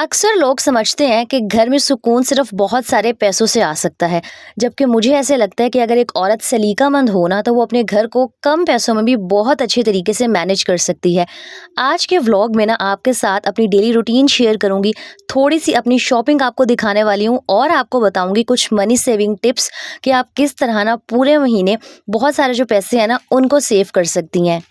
अक्सर लोग समझते हैं कि घर में सुकून सिर्फ बहुत सारे पैसों से आ सकता है। जबकि मुझे ऐसे लगता है कि अगर एक औरत सलीकामंद हो ना तो वो अपने घर को कम पैसों में भी बहुत अच्छे तरीके से मैनेज कर सकती है। आज के व्लॉग में ना आपके साथ अपनी डेली रूटीन शेयर करूंगी, थोड़ी सी अपनी शॉपिंग आपको दिखाने वाली हूँ और आपको बताऊंगी कुछ मनी सेविंग टिप्स कि आप किस तरह ना पूरे महीने बहुत सारे जो पैसे हैं ना उनको सेव कर सकती हैं।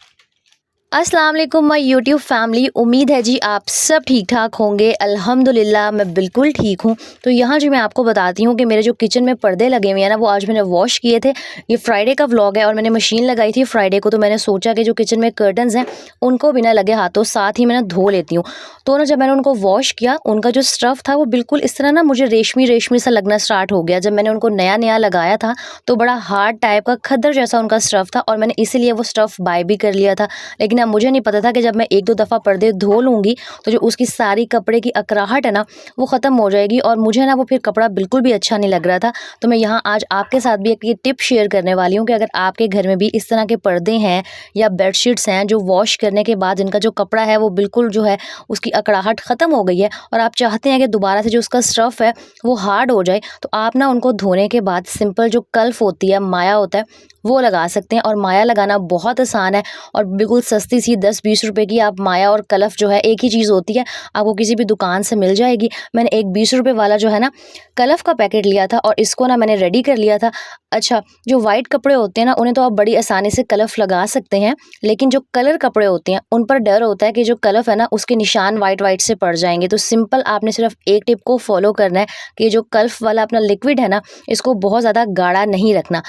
अस्सलाम वालेकुम माय यूट्यूब फैमिली, उम्मीद है जी आप सब ठीक ठाक होंगे। अल्हम्दुलिल्लाह मैं बिल्कुल ठीक हूँ। तो यहाँ जी मैं आपको बताती हूँ कि मेरे जो किचन में पर्दे लगे हुए हैं ना वो आज मैंने वॉश किए थे। ये फ्राइडे का व्लॉग है और मैंने मशीन लगाई थी फ्राइडे को, तो मैंने सोचा कि जो किचन में कर्टन्स हैं उनको बिना लगे हाथों साथ ही मैंने धो लेती हूँ। तो ना जब मैंने उनको वॉश किया, उनका जो स्टफ़ था वो बिल्कुल इस तरह ना मुझे रेशमी रेशमी सा लगना स्टार्ट हो गया। जब मैंने उनको नया नया लगाया था तो बड़ा हार्ड टाइप का खद्दर जैसा उनका स्टफ़ था और मैंने इसीलिए वो स्टफ़ बाय भी कर लिया था। लेकिन अब मुझे नहीं पता था कि जब मैं 1-2 दफ़ा पर्दे धो लूँगी तो जो उसकी सारी कपड़े की अकड़ाहट है ना वो ख़त्म हो जाएगी और मुझे ना वो फिर कपड़ा बिल्कुल भी अच्छा नहीं लग रहा था। तो मैं यहाँ आज आपके साथ भी एक ये टिप शेयर करने वाली हूँ कि अगर आपके घर में भी इस तरह के पर्दे हैं या बेडशीट्स हैं जो वॉश करने के बाद इनका जो कपड़ा है वो बिल्कुल जो है उसकी अकड़ाहट ख़त्म हो गई है और आप चाहते हैं कि दोबारा से जो उसका स्टफ़ है वो हार्ड हो जाए, तो आप ना उनको धोने के बाद सिंपल जो कल्फ होती है, माया होता है, वो लगा सकते हैं। और माया लगाना बहुत आसान है और बिल्कुल सस्ती सी 10-20 रुपए की आप माया और कलफ जो है एक ही चीज़ होती है, आपको किसी भी दुकान से मिल जाएगी। मैंने एक 20 रुपए वाला जो है ना कलफ का पैकेट लिया था और इसको ना मैंने रेडी कर लिया था। अच्छा, जो वाइट कपड़े होते हैं ना उन्हें तो आप बड़ी आसानी से कलफ लगा सकते हैं, लेकिन जो कलर कपड़े होते हैं उन पर डर होता है कि जो कलफ है ना उसके निशान वाइट वाइट से पड़ जाएंगे। तो सिंपल आपने सिर्फ एक टिप को फॉलो करना है कि जो कल्फ वाला अपना लिक्विड है ना इसको बहुत ज़्यादा गाढ़ा नहीं रखना।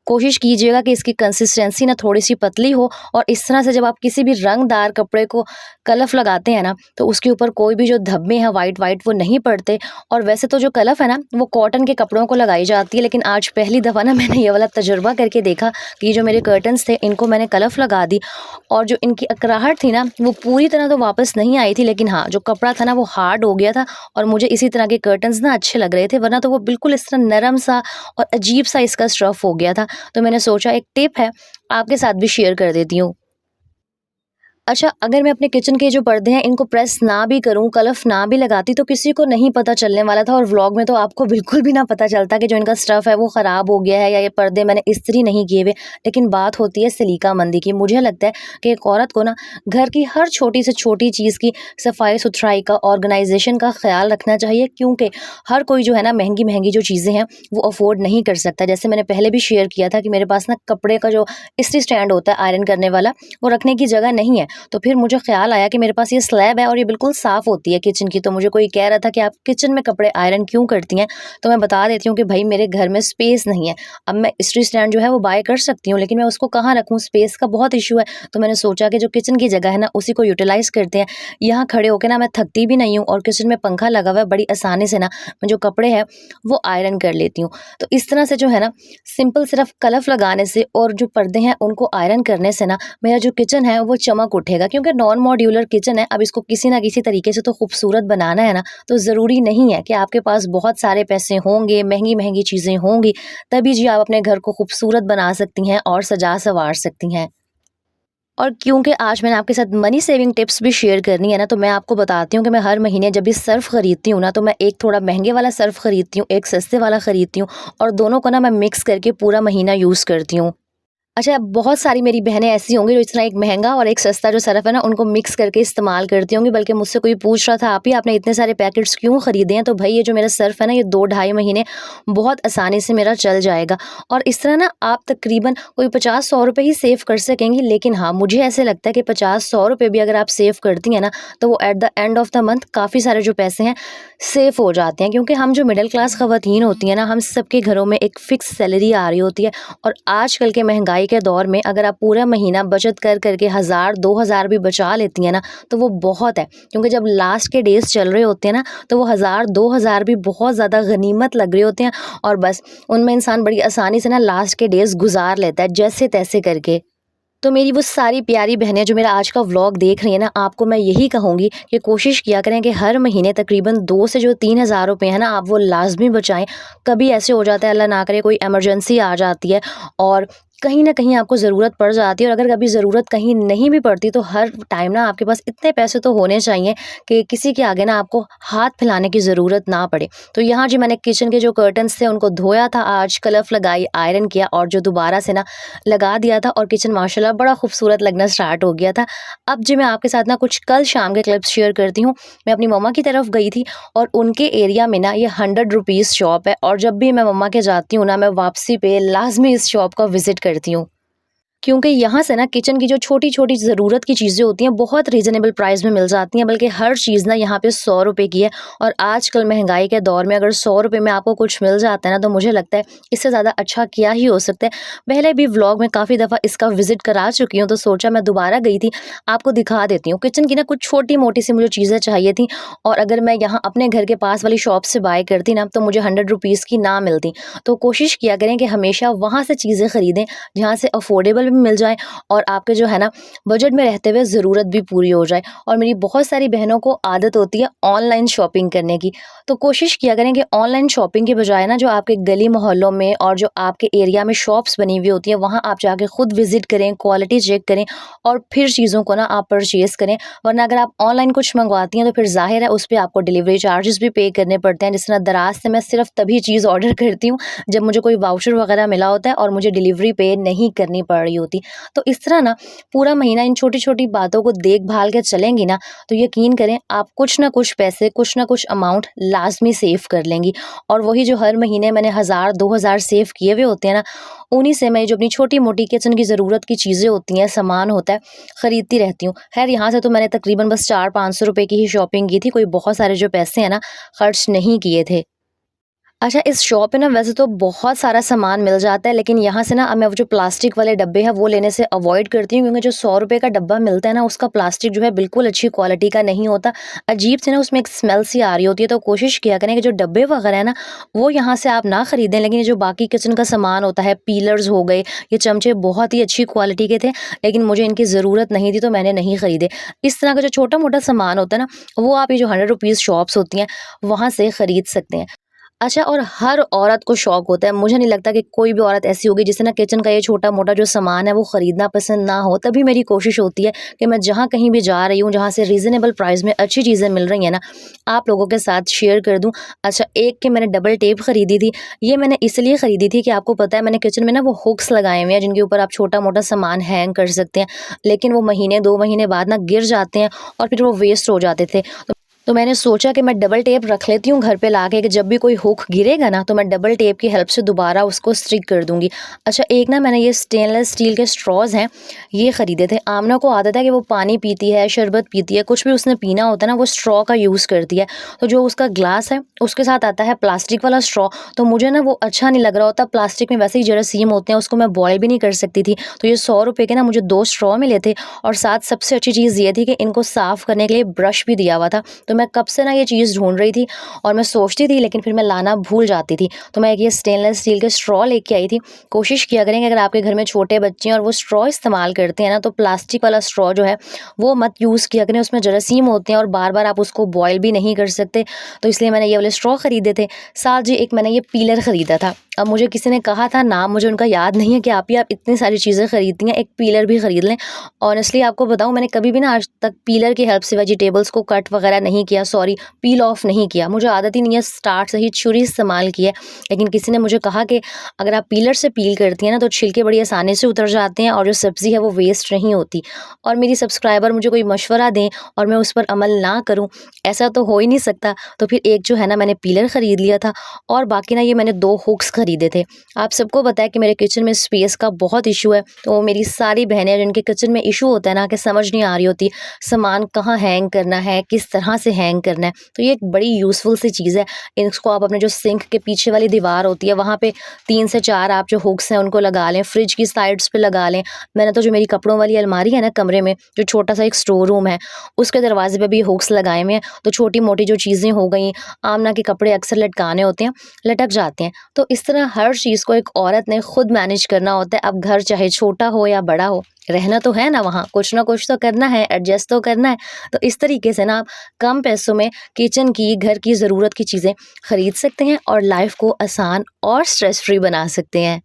कोशिश कीजिएगा कि इसकी कंसिस्टेंसी ना थोड़ी-सी पतली हो और इस तरह से जब आप किसी भी रंगदार कपड़े को कलफ लगाते हैं ना, तो उसके ऊपर कोई भी जो धब्बे हैं वाइट-वाइट वो नहीं पड़ते। और वैसे तो जो कलफ है ना, वो कॉटन के कपड़ों को लगाई जाती है, लेकिन आज पहली दफ़ा ना मैंने ये वाला तजुर्बा करके देखा कि ये जो मेरे कर्टन्स थे, इनको मैंने कलफ लगा दी और जो इनकी अकड़ाहट थी ना, वो पूरी तरह तो वापस नहीं आई थी, लेकिन हाँ, जो कपड़ा था ना वो हार्ड हो गया था और मुझे इसी तरह के कर्टन्स ना अच्छे लग रहे थे, वरना तो वो बिल्कुल इस तरह नरम-सा और अजीब-सा इसका स्टफ़ हो गया था। तो मैंने सोचा एक टिप है आपके साथ भी शेयर कर देती हूँ। अच्छा, अगर मैं अपने किचन के जो पर्दे हैं इनको प्रेस ना भी करूँ, कलफ ना भी लगाती तो किसी को नहीं पता चलने वाला था और व्लॉग में तो आपको बिल्कुल भी ना पता चलता कि जो इनका स्टफ़ है वो ख़राब हो गया है या ये पर्दे मैंने इस्त्री नहीं किए हुए। लेकिन बात होती है सलीकामंदी की। मुझे लगता है कि एक औरत को ना घर की हर छोटी से छोटी चीज़ की सफाई-सुथराई का, ऑर्गनाइज़ेशन का ख़्याल रखना चाहिए, क्योंकि हर कोई जो है ना महँगी-महँगी जो चीज़ें हैं वो अफ़ोर्ड नहीं कर सकता। जैसे मैंने पहले भी शेयर किया था कि मेरे पास ना कपड़े का जो इस्त्री स्टैंड होता है आयरन करने वाला, वो रखने की जगह नहीं है। तो फिर मुझे ख़्याल आया कि मेरे पास ये स्लैब है और ये बिल्कुल साफ़ होती है किचन की। तो मुझे कोई कह रहा था कि आप किचन में कपड़े आयरन क्यों करती हैं? तो मैं बता देती हूँ कि भई मेरे घर में स्पेस नहीं है। अब मैं इस्त्री स्टैंड जो है वो बाय कर सकती हूँ, लेकिन मैं उसको कहाँ रखूँ? स्पेस का बहुत इश्यू है। तो मैंने सोचा कि जो किचन की जगह है ना उसी को यूटिलाइज़ करते हैं। यहाँ खड़े होके ना मैं थकती भी नहीं हूँ और किचन में पंखा लगा हुआ है, बड़ी आसानी से ना मैं जो कपड़े हैं वो आयरन कर लेती हूँ। तो इस तरह से जो है ना सिंपल सिर्फ़ कलफ लगाने से और जो पर्दे हैं उनको आयरन करने से ना मेरा जो किचन है वो चमक उठेगा, क्योंकि नॉन मॉड्यूलर किचन है। अब इसको किसी ना किसी तरीके से तो खूबसूरत बनाना है ना, तो ज़रूरी नहीं है कि आपके पास बहुत सारे पैसे होंगे, महँगी-महँगी चीज़ें होंगी, तभी जी आप अपने घर को खूबसूरत बना सकती हैं और सजा-सवार सकती हैं। और क्योंकि आज मैंने आपके साथ मनी सेविंग टिप्स भी शेयर करनी है ना, तो मैं आपको बताती हूँ कि मैं हर महीने जब भी सर्फ़ खरीदती हूँ ना, तो मैं एक थोड़ा महँगे वाला सर्फ़ खरीदती हूँ, एक सस्ते वाला खरीदती हूँ और दोनों को ना मैं मिक्स करके पूरा महीना यूज़ करती हूँ। अच्छा, बहुत सारी मेरी बहनें ऐसी होंगी जो इस तरह एक महँगा और एक सस्ता जो सरफ़ है ना उनको मिक्स करके इस्तेमाल करती होंगी। बल्कि मुझसे कोई पूछ रहा था, "आप ही आपने इतने सारे पैकेट्स क्यों ख़रीदे हैं?" तो भई ये जो मेरा सर्फ़ है ना ये 2 ढाई महीने बहुत आसानी से मेरा चल जाएगा और इस तरह ना आप तकरीबन कोई 50-100 रुपए ही सेव कर सकेंगी। लेकिन हाँ, मुझे ऐसे लगता है कि 50-100 रुपए भी अगर आप सेव करती हैं ना, तो वो at the end of the month काफ़ी सारे जो पैसे हैं सेव हो जाते हैं। क्योंकि हम जो मिडल क्लास ख़वातीन होती हैं ना, हम सबके घरों में एक फ़िक्स सैलरी आ रही होती है और आजकल के महंगाई के दौर में अगर आप पूरा महीना बचत कर करके 1000-2000 भी बचा लेती हैं ना, तो वो बहुत है। क्योंकि जब लास्ट के डेज़ चल रहे होते हैं ना, तो वो 1000-2000 भी बहुत ज़्यादा गनीमत लग रहे होते हैं और बस उनमें इंसान बड़ी आसानी से ना लास्ट के डेज़ गुजार लेता है जैसे-तैसे करके। तो मेरी वो सारी प्यारी बहनें जो मेरा आज का व्लॉग देख रही हैं ना, आपको मैं यही कहूँगी कि कोशिश किया करें कि हर महीने तकरीबन 2 से जो 3000 रुपए हैं ना, आप वो लाज़मी बचाएँ। कभी ऐसे हो जाता है, अल्लाह ना करे कोई इमरजेंसी आ जाती है और कहीं न कहीं आपको ज़रूरत पड़ जाती है, और अगर कभी ज़रूरत कहीं नहीं भी पड़ती तो हर टाइम ना आपके पास इतने पैसे तो होने चाहिए कि किसी के आगे ना आपको हाथ फैलाने की ज़रूरत ना पड़े। तो यहाँ जी मैंने किचन के जो कर्टन्स थे उनको धोया था आज, कलफ लगाई, आयरन किया और जो दोबारा से ना लगा दिया था, और किचन माशाल्लाह बड़ा खूबसूरत लगना स्टार्ट हो गया था। अब जी मैं आपके साथ ना कुछ कल शाम के क्लिप्स शेयर करती हूँ। मैं अपनी मम्मा की तरफ गई थी और उनके एरिया में ना ये 100 रुपीज़ शॉप है, और जब भी मैं मम्मा के जाती हूँ ना, मैं वापसी पे लाज़मी इस शॉप का विज़िट करती हूँ। क्योंकि यहाँ से ना किचन की जो छोटी-छोटी ज़रूरत की चीज़ें होती हैं, बहुत रीज़नेबल प्राइस में मिल जाती हैं, बल्कि हर चीज़ ना यहाँ पे 100 रुपए की है। और आजकल महँगाई के दौर में अगर 100 रुपए में आपको कुछ मिल जाता है ना, तो मुझे लगता है इससे ज़्यादा अच्छा क्या ही हो सकता है। पहले भी व्लॉग में काफ़ी दफ़ा इसका विज़िट करा चुकी हूँ, तो सोचा मैं दोबारा गई थी, आपको दिखा देती हूँ। किचन की ना कुछ छोटी-मोटी सी मुझे चीज़ें चाहिए थी, और अगर मैं यहाँ अपने घर के पास वाली शॉप से बाय करती ना, तो मुझे 100 रुपीज़ की ना मिलती। तो कोशिश किया करें कि हमेशा वहाँ से चीज़ें खरीदें, जहाँ से अफ़ोर्डेबल भी मिल जाए और आपके जो है ना बजट में रहते हुए ज़रूरत भी पूरी हो जाए। और मेरी बहुत सारी बहनों को आदत होती है ऑनलाइन शॉपिंग करने की। तो कोशिश किया करें कि ऑनलाइन शॉपिंग के बजाय ना जो आपके गली मोहल्लों में और जो आपके एरिया में शॉप्स बनी हुई होती हैं, वहाँ आप जाके खुद विज़िट करें, क्वालिटी चेक करें और फिर चीज़ों को ना आप परचेज़ करें। वरना अगर आप ऑनलाइन कुछ मंगवाती हैं तो फिर ज़ाहिर है उस पे आपको डिलीवरी चार्जेस भी पे करने पड़ते हैं। जिस तरह दराज से मैं सिर्फ़ तभी चीज़ ऑर्डर करती हूँ जब मुझे कोई वाउचर वगैरह मिला होता है और मुझे डिलीवरी पे नहीं करनी पड़ रही होती। तो इस तरह ना पूरा महीना इन छोटी-छोटी बातों को देख-भाल के चलेंगी ना, तो यकीन करें आप कुछ ना कुछ पैसे, कुछ ना कुछ अमाउंट लाज़मी सेव कर लेंगी। और वही जो हर महीने मैंने 1000 2000 सेव किए हुए होते हैं ना, उन्हीं से मैं जो अपनी छोटी-मोटी किचन की ज़रूरत की चीज़ें होती हैं, सामान होता है, खरीदती रहती हूँ। ख़ैर यहाँ से तो मैंने तकरीबन बस 400-500 रुपए की ही शॉपिंग की थी, कोई बहुत सारे जो पैसे हैं ना, खर्च नहीं किए थे। अच्छा, इस शॉप पे ना वैसे तो बहुत सारा सामान मिल जाता है, लेकिन यहाँ से ना अब मैं वो जो प्लास्टिक वाले डब्बे हैं वो लेने से अवॉइड करती हूँ, क्योंकि जो 100 रुपए का डब्बा मिलता है ना, उसका प्लास्टिक जो है बिल्कुल अच्छी क्वालिटी का नहीं होता। अजीब सी ना उसमें एक स्मेल सी आ रही होती है। तो कोशिश किया करें कि जो डब्बे वगैरह है ना, वो यहाँ से आप ना खरीदें, लेकिन ये जो बाकी किचन का सामान होता है, पीलर्स हो गए, ये चमचे बहुत ही अच्छी क्वालिटी के थे, लेकिन मुझे इनकी ज़रूरत नहीं थी तो मैंने नहीं खरीदे। इस तरह का जो छोटा-मोटा सामान होता है ना, वो आप ये जो 100 रुपीज़ शॉप्स होती हैं, वहाँ से खरीद सकते हैं। अच्छा, और हर औरत को शौक होता है, मुझे नहीं लगता कि कोई भी औरत ऐसी होगी जिसे ना किचन का ये छोटा-मोटा जो सामान है वो खरीदना पसंद ना हो। तभी मेरी कोशिश होती है कि मैं जहाँ कहीं भी जा रही हूँ, जहाँ से रीज़नेबल प्राइस में अच्छी चीज़ें मिल रही हैं ना, आप लोगों के साथ शेयर कर दूँ। अच्छा, एक की मैंने डबल टेप खरीदी थी, ये मैंने इसलिए खरीदी थी कि आपको पता है मैंने किचन में ना वो हुक्स लगाए हुए हैं जिनके ऊपर आप छोटा-मोटा सामान हैंग कर सकते हैं, लेकिन वो महीने 2 महीने बाद ना गिर जाते हैं और फिर वो वेस्ट हो जाते थे। तो मैंने सोचा कि मैं डबल टेप रख लेती हूँ घर पे लाके, कि जब भी कोई हुक गिरेगा ना तो मैं डबल टेप की हेल्प से दोबारा उसको स्टिक कर दूँगी। अच्छा, एक ना मैंने ये स्टेनलेस स्टील के स्ट्रॉज़ हैं, ये ख़रीदे थे। आमना को आदत है कि वो पानी पीती है, शरबत पीती है, कुछ भी उसने पीना होता है ना वो स्ट्रॉ का यूज़ करती है। तो जो उसका ग्लास है उसके साथ आता है प्लास्टिक वाला स्ट्रॉ, तो मुझे ना वो अच्छा नहीं लग रहा होता। प्लास्टिक में वैसे ही जरासीम होते हैं, उसको मैं बॉयल भी नहीं कर सकती थी। तो ये 100 रुपए के ना मुझे 2 स्ट्रॉ मिले थे, और साथ सबसे अच्छी चीज़ ये थी कि इनको साफ़ करने के लिए ब्रश भी दिया हुआ था। तो मैं कब से ना ये चीज़ ढूँढ रही थी और मैं सोचती थी, लेकिन फिर मैं लाना भूल जाती थी। तो मैं एक ये स्टेनलेस स्टील के स्ट्रॉ लेके आई थी। कोशिश किया करें कि अगर आपके घर में छोटे बच्चे हैं और वो स्ट्रॉ इस्तेमाल करते हैं ना, तो प्लास्टिक वाला स्ट्रॉ जो है वो मत यूज़ किया करें। उसमें जरासीम होते हैं और बार-बार आप उसको बॉयल भी नहीं कर सकते। तो इसलिए मैंने ये वाले स्ट्रॉ खरीदे थे। साथ जी एक मैंने ये पीलर खरीदा था। अब मुझे किसी ने कहा था, नाम मुझे उनका याद नहीं है, कि आप इतनी सारी चीज़ें खरीदती हैं, एक पीलर भी खरीद लें। ऑनेस्टली आपको बताऊँ, मैंने कभी भी ना आज तक पीलर की हेल्प से वेजिटेबल्स को कट वगैरह नहीं किया, सॉरी पील ऑफ नहीं किया। मुझे आदत ही नहीं है, स्टार्ट से ही छुरी इस्तेमाल की है। लेकिन किसी ने मुझे कहा कि अगर आप पीलर से पील करती हैं ना, तो छिलके बड़ी आसानी से उतर जाते हैं और जो सब्ज़ी है वो वेस्ट नहीं होती। और मेरी सब्सक्राइबर मुझे कोई मशवरा दें और मैं उस पर अमल ना करूँ, ऐसा तो हो ही नहीं सकता। तो फिर एक जो है ना मैंने पीलर खरीद लिया था, और बाकी ना ये मैंने 2 हुक्स खरीदे थे। आप सबको पता है कि मेरे किचन में स्पेस का बहुत इशू है, तो मेरी सारी बहनें जिनके किचन में इशू होता है ना, कि समझ नहीं आ रही होती सामान कहाँ हैंग करना है, किस तरह से हैंग करना है, तो ये एक बड़ी यूज़फुल सी चीज़ है। इसको आप अपने जो सिंक के पीछे वाली दीवार होती है वहाँ पे 3 से 4 आप जो हुक्स हैं उनको लगा लें, फ्रिज की साइड्स पे लगा लें। मैंने तो जो मेरी कपड़ों वाली अलमारी है ना कमरे में, जो छोटा सा एक स्टोर रूम है, उसके दरवाजे पे भी हुक्स लगाए हुए हैं। तो छोटी-मोटी जो चीज़ें हो गई, आमना के कपड़े अक्सर लटकाने होते हैं, लटक जाते हैं। तो इस तरह हर चीज़ को एक औरत ने खुद मैनेज करना होता है। अब घर चाहे छोटा हो या बड़ा हो, रहना तो है ना वहाँ, कुछ ना कुछ तो करना है, एडजस्ट तो करना है। तो इस तरीके से ना आप कम पैसों में किचन की, घर की ज़रूरत की चीज़ें खरीद सकते हैं और लाइफ़ को आसान और स्ट्रेस फ्री बना सकते हैं।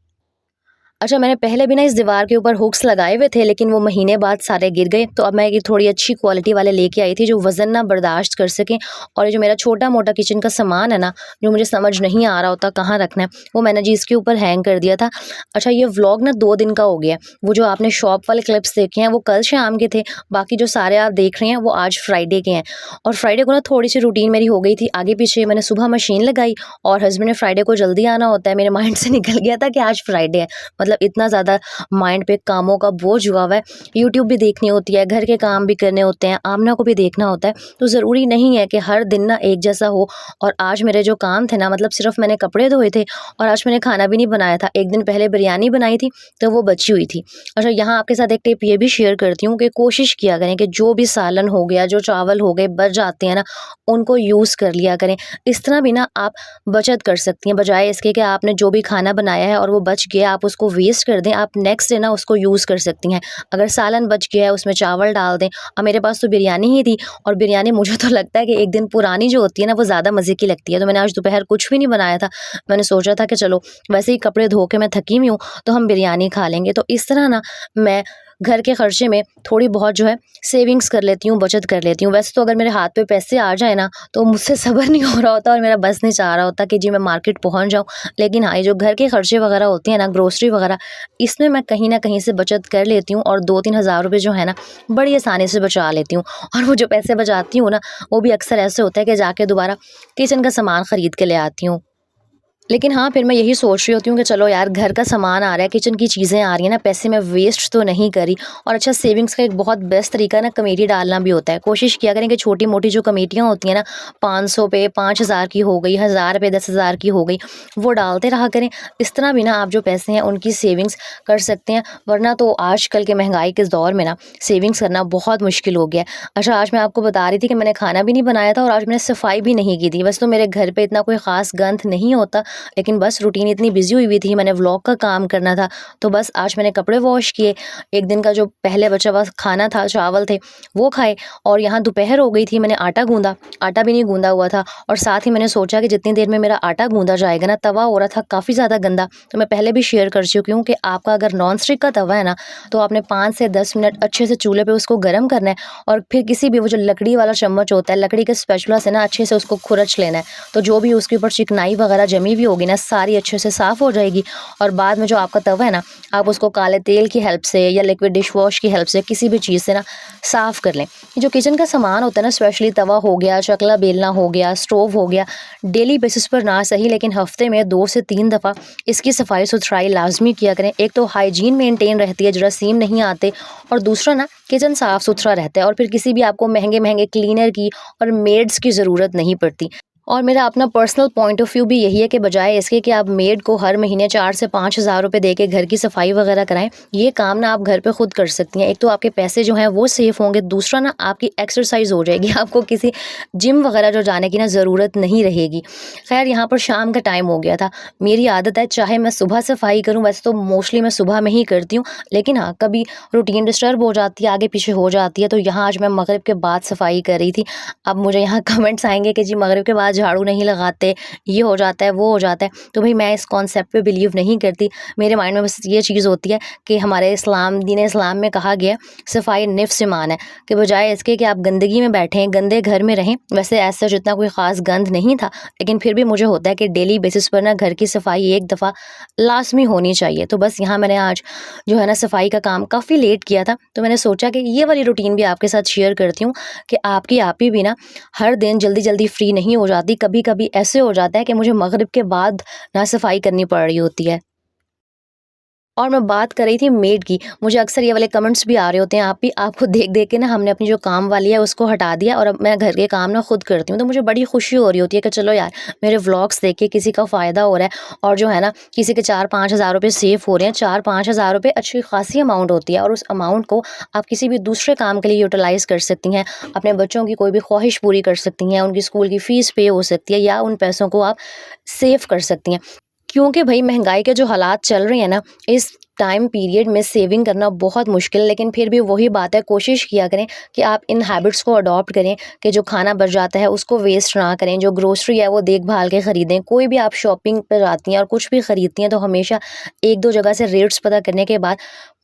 अच्छा, मैंने पहले भी ना इस दीवार के ऊपर हुक्स लगाए हुए थे, लेकिन वो महीने बाद सारे गिर गए। तो अब मैं ये थोड़ी अच्छी क्वालिटी वाले लेके आई थी जो वज़न ना बर्दाश्त कर सकें। और ये जो मेरा छोटा-मोटा किचन का सामान है ना, जो मुझे समझ नहीं आ रहा होता कहाँ रखना है, वो मैंने जी इसके ऊपर हैंग कर दिया था। अच्छा, ये व्लॉग ना 2 दिन का हो गया है। वो जो आपने शॉप वाले क्लिप्स देखे हैं वो कल शाम के थे, बाकी जो सारे आप देख रहे हैं वो आज फ्राइडे के हैं। और फ्राइडे को ना थोड़ी-सी रूटीन मेरी हो गई थी आगे-पीछे। मैंने सुबह मशीन लगाई और हस्बैंड ने फ्राइडे को जल्दी आना होता है, मेरे माइंड से निकल गया था कि आज फ्राइडे है। मतलब इतना ज़्यादा माइंड पे कामों का बोझ हुआ हुआ है। यूट्यूब भी देखनी होती है, घर के काम भी करने होते हैं, आमना को भी देखना होता है। तो ज़रूरी नहीं है कि हर दिन ना एक जैसा हो। और आज मेरे जो काम थे ना, मतलब सिर्फ़ मैंने कपड़े धोए थे और आज मैंने खाना भी नहीं बनाया था। एक दिन पहले बिरयानी बनाई थी, तो वो बची हुई थी। अच्छा, यहाँ आपके साथ एक टिप ये भी शेयर करती हूँ कि कोशिश किया करें कि जो भी सालन हो गया, जो चावल हो गए बच जाते हैं ना, उनको यूज़ कर लिया करें। इस तरह भी ना आप बचत कर सकती हैं, बजाय इसके कि आपने जो भी खाना बनाया है और वो बच गया, आप उसको वेस्ट कर दें। आप नेक्स्ट डे ना उसको यूज़ कर सकती हैं। अगर सालन बच गया है, उसमें चावल डाल दें। अब मेरे पास तो बिरयानी ही थी और बिरयानी मुझे तो लगता है कि एक दिन पुरानी जो होती है ना, वो ज़्यादा मज़े की लगती है। तो मैंने आज दोपहर कुछ भी नहीं बनाया था। मैंने सोचा था कि चलो वैसे ही कपड़े धो के मैं थकी हुई हूँ, तो हम बिरयानी खा लेंगे। तो इस तरह ना मैं घर के खर्चे में थोड़ी बहुत जो है सेविंग्स कर लेती हूँ, बचत कर लेती हूँ। वैसे तो अगर मेरे हाथ पे पैसे आ जाए ना, तो मुझसे सब्र नहीं हो रहा होता और मेरा बस नहीं चाह रहा होता कि जी मैं मार्केट पहुँच जाऊँ। लेकिन हाँ, ये जो घर के खर्चे वगैरह होते हैं ना, ग्रोसरी वगैरह, इसमें मैं कहीं न कहीं से बचत कर लेती हूँ और 2-3 हज़ार रुपए जो है ना, बड़ी आसानी से बचा लेती हूँ। और वो जो पैसे बचाती हूँ ना, वो भी अक्सर ऐसे होता है कि जाके दोबारा किचन का सामान खरीद के ले आती हूँ। लेकिन हाँ, फिर मैं यही सोच रही होती हूँ कि चलो यार, घर का सामान आ रहा है, किचन की चीज़ें आ रही हैं ना, पैसे मैं वेस्ट तो नहीं करी। और अच्छा, सेविंग्स का एक बहुत बेस्ट तरीका ना कमेटी डालना भी होता है। कोशिश किया करें कि छोटी-मोटी जो कमेटियाँ होती हैं ना, 500 पे 5000 की हो गई, 1000 पे 10,000 की हो गई, वो डालते रहा करें। इस तरह भी ना आप जो पैसे हैं उनकी सेविंग्स कर सकते हैं। वरना तो आजकल के महँगाई के दौर में ना सेविंग्स करना बहुत मुश्किल हो गया है। अच्छा, आज मैं आपको बता रही थी कि मैंने खाना भी नहीं बनाया था और आज मैंने सफाई भी नहीं की थी। वैसे तो मेरे घर पे इतना कोई ख़ास गंद नहीं होता, लेकिन बस रूटीन इतनी बिज़ी हुई हुई थी, मैंने व्लॉग का काम करना था। तो बस आज मैंने कपड़े वॉश किए, एक दिन का जो पहले बचा हुआ खाना था, चावल थे, वो खाए। और यहाँ दोपहर हो गई थी, मैंने आटा गूँधा, आटा भी नहीं गूँधा हुआ था। और साथ ही मैंने सोचा कि जितनी देर में मेरा आटा गूँधा जाएगा ना, तवा हो रहा था काफ़ी ज़्यादा गंदा। तो मैं पहले भी शेयर कर चुकी हूँ कि आपका अगर नॉन स्टिक का तवा है ना, तो आपने 5 से 10 मिनट अच्छे से चूल्हे पे उसको गर्म करना है और फिर किसी भी वो जो लकड़ी वाला चम्मच होता है, लकड़ी के स्पैचुला से ना अच्छे से उसको खुरच लेना है। तो जो भी उसके ऊपर चिकनाई वगैरह जमी हुई होगी ना, सारी अच्छे से साफ़ हो जाएगी। और बाद में जो आपका तवा है ना, आप उसको काले तेल की हेल्प से या लिक्विड डिश वॉश की हेल्प से किसी भी चीज़ से ना साफ़ कर लें। ये जो किचन का सामान होता है ना, स्पेशली तवा हो गया, चकला बेलना हो गया, स्टोव हो गया, डेली बेसिस पर ना सही लेकिन हफ्ते में 2 से 3 दफ़ा इसकी सफाई-सुथराई लाज़मी किया करें। एक तो हाइजीन मेंटेन रहती है, जरासीम नहीं आते, और दूसरा ना किचन साफ़-सुथरा रहता है और फिर किसी भी आपको महँगे-महँगे क्लीनर की और मेड्स की ज़रूरत नहीं पड़ती। और मेरा अपना पर्सनल पॉइंट ऑफ व्यू भी यही है कि बजाय इसके कि आप मेड को हर महीने 4 से 5,000 रुपए दे के घर की सफाई वगैरह कराएँ, ये काम ना आप घर पे खुद कर सकती हैं। एक तो आपके पैसे जो हैं वो सेफ होंगे, दूसरा ना आपकी एक्सरसाइज़ हो जाएगी, आपको किसी जिम वगैरह जो जाने की ना ज़रूरत नहीं रहेगी। ख़ैर, यहाँ पर शाम का टाइम हो गया था। मेरी आदत है चाहे मैं सुबह सफाई करूँ, वैसे तो मोस्टली मैं सुबह में ही करती हूँ, लेकिन हाँ, कभी रूटीन डिस्टर्ब हो जाती है, आगे-पीछे हो जाती है, तो यहाँ आज मैं मगरिब के बाद सफाई कर रही थी। अब मुझे यहाँ कमेंट्स आएँगे कि जी मगरिब के बाद झाड़ू नहीं लगाते, ये हो जाता है, वो हो जाता है। तो भई मैं इस कॉन्सेप्ट पे बिलीव नहीं करती। मेरे माइंड में बस ये चीज़ होती है कि हमारे दीन इस्लाम में कहा गया है, सफाई निफ़्स ईमान है, कि बजाय इसके कि आप गंदगी में बैठें, गंदे घर में रहें, वैसे ऐसा जितना कोई ख़ास गंद नहीं था, लेकिन फिर भी मुझे होता है कि डेली बेसिस पर ना घर की सफाई एक दफ़ा लाज़मी होनी चाहिए। तो बस यहाँ मैंने आज जो है ना सफाई का काम काफ़ी लेट किया था, तो मैंने सोचा कि ये वाली रूटीन भी आपके साथ शेयर करती हूँ कि आपकी आप ही भी ना हर दिन जल्दी-जल्दी फ्री नहीं हो जाती। कभी-कभी ऐसे हो जाता है कि मुझे मग़रिब के बाद ना सफाई करनी पड़ रही होती है। और मैं बात कर रही थी मेड की, मुझे अक्सर ये वाले कमेंट्स भी आ रहे होते हैं, आप भी आपको देख-देख के ना हमने अपनी जो काम वाली है उसको हटा दिया और अब मैं घर के काम ना खुद करती हूँ। तो मुझे बड़ी खुशी हो रही होती है कि चलो यार, मेरे व्लॉग्स देख के किसी का फ़ायदा हो रहा है और जो है ना किसी के 4-5 हज़ार रुपए सेव हो रहे हैं। 4-5 हज़ार रुपए अच्छी खासी अमाउंट होती है और उस अमाउंट को आप किसी भी दूसरे काम के लिए यूटिलाइज़ कर सकती हैं। अपने बच्चों की कोई भी ख्वाहिश पूरी कर सकती हैं, उनकी स्कूल की फ़ीस पे हो सकती है या उन पैसों को आप सेव कर सकती हैं। क्योंकि भई महँगाई के जो हालात चल रहे हैं ना, इस टाइम पीरियड में सेविंग करना बहुत मुश्किल है, लेकिन फिर भी वही बात है, कोशिश किया करें कि आप इन हैबिट्स को अडॉप्ट करें कि जो खाना बच जाता है उसको वेस्ट ना करें, जो ग्रोसरी है वो देख-भाल के खरीदें। कोई भी आप शॉपिंग पे जाती हैं और कुछ भी खरीदती हैं तो हमेशा 1-2 जगह से रेट्स पता करने के बाद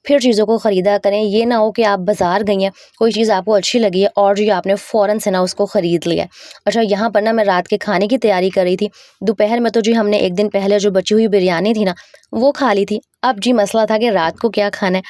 फिर चीज़ों को खरीदा करें। ये ना हो कि आप बाज़ार गई हैं, कोई चीज़ आपको अच्छी लगी है और जो आपने फ़ौरन से ना उसको खरीद लिया है। अच्छा, यहाँ पर ना मैं रात के खाने की तैयारी कर रही थी। दोपहर में तो जी हमने 1 दिन पहले जो बची हुई बिरयानी थी ना, वो खा ली थी। अब जी मसला था कि रात को क्या खाना है।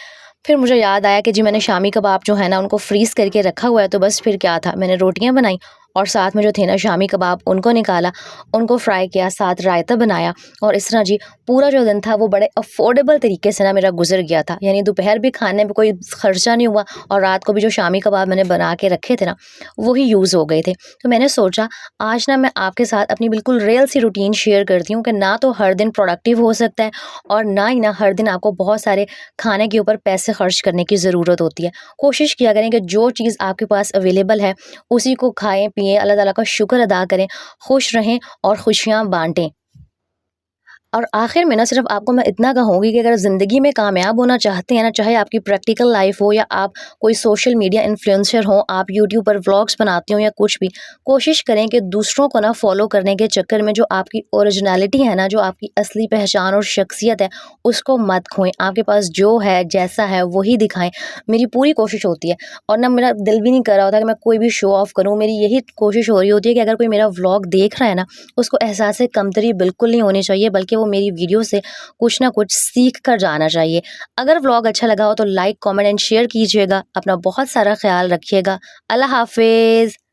फिर मुझे याद आया कि जी मैंने शामी कबाब जो है ना उनको फ्रीज़ करके रखा हुआ है, तो बस फिर क्या था, मैंने रोटियाँ बनाई और साथ में जो थे ना शामी कबाब उनको निकाला, उनको फ्राई किया, साथ रायता बनाया और इस तरह जी पूरा जो दिन था वो बड़े अफ़ोर्डेबल तरीके से ना मेरा गुज़र गया था। यानी दोपहर भी खाने में कोई खर्चा नहीं हुआ और रात को भी जो शामी कबाब मैंने बना के रखे थे ना, वो ही यूज़ हो गए थे। तो मैंने सोचा आज ना मैं आपके साथ अपनी बिल्कुल रियल सी रूटीन शेयर करती हूँ कि ना तो हर दिन प्रोडक्टिव हो सकता है और ना ही ना हर दिन आपको बहुत सारे खाने के ऊपर पैसे खर्च करने की ज़रूरत होती है। कोशिश किया करें कि जो चीज़ आपके पास अवेलेबल है उसी को खाएँ, पिएँ, अल्लाह ताला का शुक्र अदा करें, खुश रहें और खुशियाँ बाँटें। और आखिर में ना सिर्फ आपको मैं इतना कहूँगी कि अगर ज़िंदगी में कामयाब होना चाहते हैं ना, चाहे आपकी प्रैक्टिकल लाइफ हो या आप कोई सोशल मीडिया इन्फ्लुएंसर हो, आप यूट्यूब पर व्लॉग्स बनाते हो या कुछ भी, कोशिश करें कि दूसरों को ना फॉलो करने के चक्कर में जो आपकी ओरिजिनलिटी है ना, जो आपकी असली पहचान और शख्सियत है, उसको मत खोएं। आपके पास जो है, जैसा है, वही दिखाएं। मेरी पूरी कोशिश होती है और ना मेरा दिल भी नहीं कर रहा होता कि मैं कोई भी शो ऑफ करूँ। मेरी यही कोशिश हो रही होती है कि अगर कोई मेरा व्लॉग देख रहा है ना, उसको एहसास कमतरी बिल्कुल नहीं होनी चाहिए, बल्कि वो मेरी वीडियो से कुछ ना कुछ सीख कर जाना चाहिए। अगर व्लॉग अच्छा लगा हो तो लाइक, कमेंट एंड शेयर कीजिएगा। अपना बहुत सारा ख्याल रखिएगा। अल्लाह हाफ़िज़।